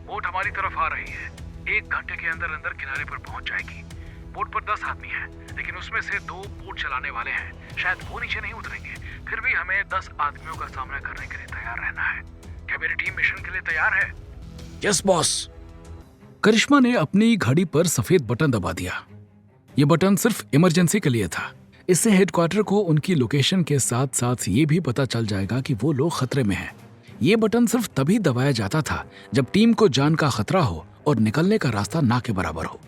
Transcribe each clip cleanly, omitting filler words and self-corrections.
Boat हमारी तरफ आ रही है। 1 घंटे के अंदर अंदर किनारे पर पहुंच जाएगी। बोट पर 10 आदमी हैं, लेकिन उसमें से 2 बोट चलाने वाले हैं। शायद वो नीचे नहीं उतरेंगे। फिर भी हमें 10 आदमियों का सामना करने के लिए तैयार रहना है। क्या मेरी टीम मिशन के लिए तैयार है? Yes boss. करिश्मा ने अपनी घड़ी पर सफेद बटन दबा दिया। ये बटन सिर्फ इमरजेंसी के लिए था। इससे हेडक्वार्टर को उनकी लोकेशन के साथ साथ ये भी पता चल जाएगा कि वो लोग खतरे में हैं। ये बटन सिर्फ तभी दबाया जाता था जब टीम को जान का खतरा हो और निकलने का रास्ता ना के बराबर हो।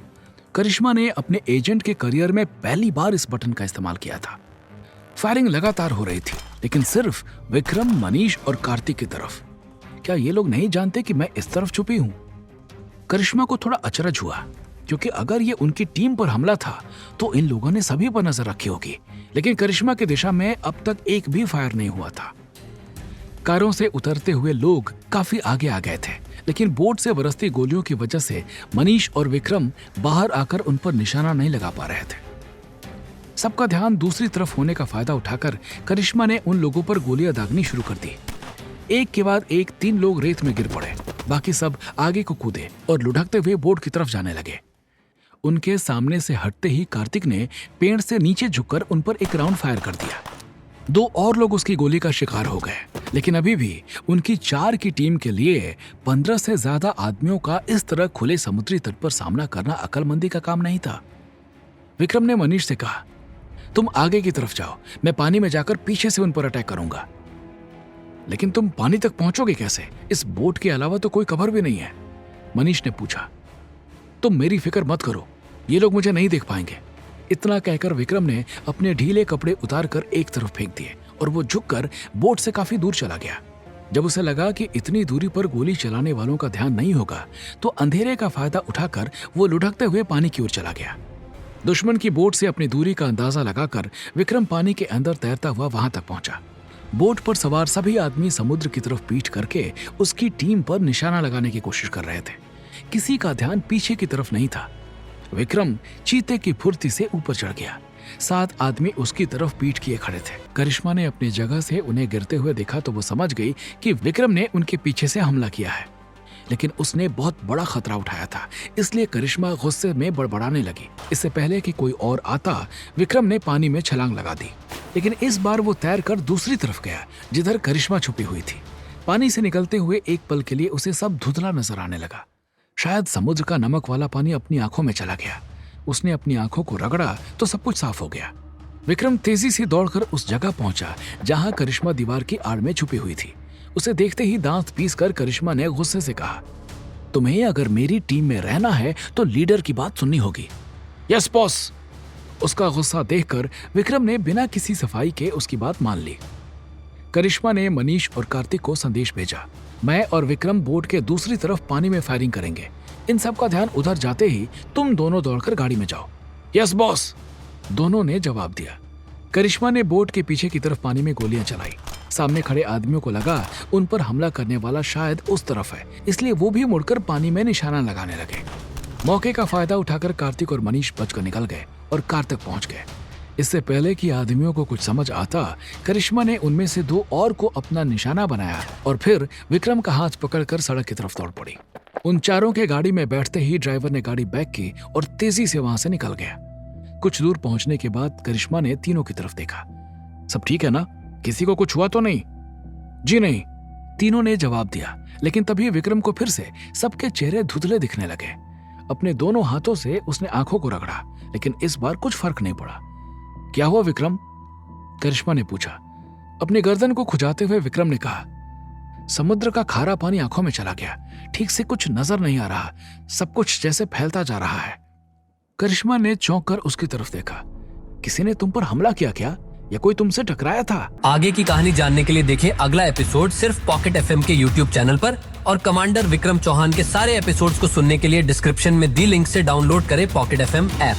करिश्मा ने अपने एजेंट के करियर में पहली बार इस बटन का इस्तेमाल किया था। फायरिंग लगातार हो रही थी, लेकिन सिर्फ विक्रम, मनीष और कार्तिक की तरफ। क्या ये लोग नहीं जानते कि मैं इस तरफ छुपी हूं? करिश्मा को थोड़ा अचरज हुआ, क्योंकि अगर ये उनकी टीम पर हमला था तो इन लोगों ने सभी पर नजर रखी होगी। लेकिन करिश्मा की दिशा में अब तक एक भी फायर नहीं हुआ था। कारों से उतरते हुए लोग काफी आगे आ गए थे, लेकिन बोट से बरसती गोलियों की वजह से मनीष और विक्रम बाहर आकर उन पर निशाना नहीं लगा पा रहे थे। सबका ध्यान दूसरी तरफ होने का फायदा उठाकर करिश्मा ने उन लोगों पर गोलियां दागनी शुरू कर दी। एक के बाद एक 3 लोग रेत में गिर पड़े। बाकी सब आगे को कूदे और लुढ़कते हुए बोट की तरफ जाने लगे। उनके सामने से हटते ही कार्तिक ने पेड़ से नीचे झुककर उन पर एक राउंड फायर कर दिया। 2 और लोग उसकी गोली का शिकार हो गए, लेकिन अभी भी उनकी 4 की टीम के लिए 15 से ज्यादा आदमियों का इस तरह खुले समुद्री तट पर सामना करना अक्लमंदी का काम नहीं था। विक्रम ने मनीष से कहा, तुम आगे की तरफ जाओ, मैं पानी में जाकर पीछे से उन पर अटैक करूंगा। लेकिन तुम पानी तक पहुंचोगे कैसे? इस बोट के अलावा तो कोई कवर भी नहीं है। मनीष ने पूछा। तुम मेरी फिक्र मत करो, ये लोग मुझे नहीं देख पाएंगे। इतना कहकर विक्रम ने अपने ढीले कपड़े उतारकर एक तरफ फेंक दिए और वो झुककर बोट से काफी दूर चला गया। जब उसे लगा कि इतनी दूरी पर गोली चलाने वालों का ध्यान नहीं होगा, तो अंधेरे का फायदा उठाकर वो लुढ़कते हुए पानी की ओर चला गया। दुश्मन की बोट से अपनी दूरी का अंदाजा लगाकर विक्रम पानी के अंदर तैरता हुआ वहां तक पहुंचा। बोट पर सवार सभी आदमी समुद्र की तरफ पीठ करके उसकी टीम पर निशाना लगाने की कोशिश कर रहे थे। किसी का ध्यान पीछे की तरफ नहीं था। विक्रम चीते की फुर्ती से ऊपर चढ़ गया। 7 आदमी उसकी तरफ पीठ किए खड़े थे। करिश्मा ने अपनी जगह से उन्हें गिरते हुए देखा तो वो समझ गई कि विक्रम ने उनके पीछे से हमला किया है, लेकिन उसने बहुत बड़ा खतरा उठाया था, इसलिए करिश्मा गुस्से में बड़बड़ाने लगी। इससे पहले कि कोई और आता, विक्रम ने पानी में छलांग लगा दी, लेकिन इस बार वो तैर कर दूसरी तरफ गया जिधर करिश्मा छुपी हुई थी। पानी से निकलते हुए एक पल के लिए उसे सब धुंधला नजर आने लगा। शायद समुद्र का नमक वाला पानी अपनी आंखों में चला गया। उसने अपनी आंखों को रगड़ा तो सब कुछ साफ हो गया। विक्रम तेजी से दौड़कर उस जगह पहुंचा जहां करिश्मा दीवार की आड़ में छुपी हुई थी। उसे देखते ही दांत पीसकर करिश्मा ने गुस्से से कहा, तुम्हें अगर मेरी टीम में रहना है तो लीडर की बात सुननी होगी। Yes boss. उसका गुस्सा देखकर विक्रम ने बिना किसी सफाई के उसकी बात मान ली। करिश्मा ने मनीष और कार्तिक को संदेश भेजा, मैं और विक्रम बोट के दूसरी तरफ पानी में फायरिंग करेंगे। इन सब का ध्यान उधर जाते ही तुम दोनों दौड़कर गाड़ी में जाओ। Yes boss. दोनों ने जवाब दिया। करिश्मा ने बोट के पीछे की तरफ पानी में गोलियां चलाई। सामने खड़े आदमियों को लगा उन पर हमला करने वाला शायद उस तरफ है, इसलिए वो भी मुड़कर पानी में निशाना लगाने लगे। मौके का फायदा उठाकर कार्तिक और मनीष बचकर निकल गए और कार तक पहुंच गए। इससे पहले कि आदमियों को कुछ समझ आता, करिश्मा ने उनमें से 2 और को अपना निशाना बनाया और फिर विक्रम का हाथ पकड़कर सड़क की तरफ दौड़ पड़ी। उन चारों के गाड़ी में बैठते ही ड्राइवर ने गाड़ी बैक की और तेजी से वहां से निकल गया। कुछ दूर पहुंचने के बाद करिश्मा ने तीनों की तरफ देखा। सब ठीक है ना? किसी को कुछ हुआ तो नहीं? जी नहीं, तीनों ने जवाब दिया। लेकिन तभी विक्रम को फिर से सबके चेहरे धुंधले दिखने लगे। अपने दोनों हाथों से उसने आंखों को रगड़ा, लेकिन इस बार कुछ फर्क नहीं पड़ा। क्या हुआ विक्रम? करिश्मा ने पूछा। अपनी गर्दन को खुजाते हुए विक्रम ने कहा, समुद्र का खारा पानी आंखों में चला गया, ठीक से कुछ नजर नहीं आ रहा, सब कुछ जैसे फैलता जा रहा है। करिश्मा ने चौंक कर उसकी तरफ देखा। किसी ने तुम पर हमला किया क्या, या कोई तुमसे टकराया था? आगे की कहानी जानने के लिए देखें अगला एपिसोड सिर्फ पॉकेट एफएम के यूट्यूब चैनल पर, और कमांडर विक्रम चौहान के सारे एपिसोड्स को सुनने के लिए डिस्क्रिप्शन में दी लिंक से डाउनलोड करें पॉकेट एफएम ऐप।